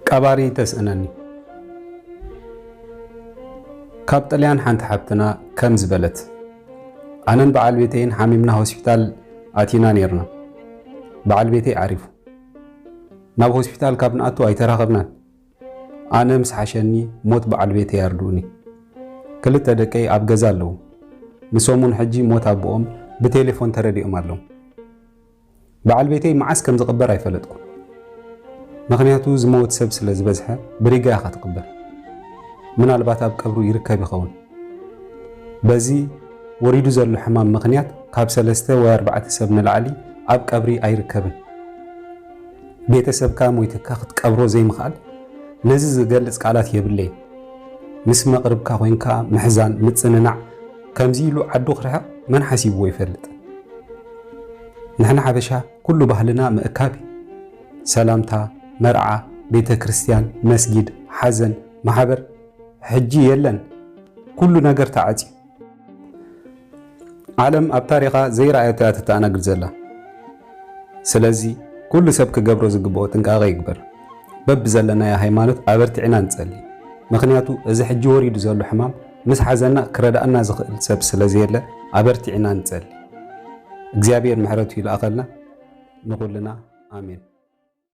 ቀባሪ ተስእነኒ ካብ ጣልያን ሓንቲ ሓብትና ከም ዝበለት ኣነን በዓል ቤተይን ሓሚምና ሆስፒታል ኣቲና ነርና በዓል ቤተይ ዓሪፉ ናብ ሆስፒታል ካብ ንኣቱ ኣይተራኸብናን ኣነ ምስ ሓሸኒ ሞት በዓል ቤተይ ያርዱኒ ክልተ ደቀይ ኣብ ገዛ ኣለዉ ንሶሙን ሕጂ ሞት ኣቦኦም ብቴሌፎን ተረዲኦም ኣለዉ በዓል ቤተይ መዓስ ከም ዝቕበር ኣይፈለጥኩ ምክንያቱ ዝሞት ሰብ ስለ ዝበዝሐ ብሪጋ ኢኻ ትቕበር ምናልባት ኣብ ቀብሩ ይርከብ ይኸውን በዚ ወሪዱ ዘሎ ሕማም ምክንያት ካብ 3 ወይ 4 ሰብ ንላዕሊ ኣብ ቀብሪ ኣይርከብን ቤተሰብካ ሞይትካ ክትቀብሮ ዘይምኽኣል ነዚ ዝገልጽ ቃላት የብለይ ምስ መቕርብካ ኮይንካ ምሕዛን ምጽንናዕ ከምዚ ኢሉ ዓዱ ክርሕቕ መን ሓሲብዎ ይፈልጥ ንሕና ሓበሻ ኩሉ ባህልና ምእካብ ሰላምታ መርዓ ቤተ ክርስቲያን መስጊድ ሓዘን ማሕበር ሕጂ የለን ኩሉ ነገር ተዓጽ ዓለም ኣብ ታሪኻ ዘይረኣየታ ተተኣናግድ ዘላ ስለዚ ኩሉ ሰብ ክገብሮ ዝግብኦ ጥንቃቐ ይግበር በብ ዘለና ሃይማኖት ኣበርቲዕና ንጸሊ ምክንያቱ እዚ ሕጂ ወሪዱ ዘሎ ሕማም ምስ ሓዘና ክረዳእና ዝኽእል ሰብ ስለዘየለ ኣበርቲዕና ንጸሊ እግዚአብሔር ምሕረቱ ይላኸልና ንኹልና አሜን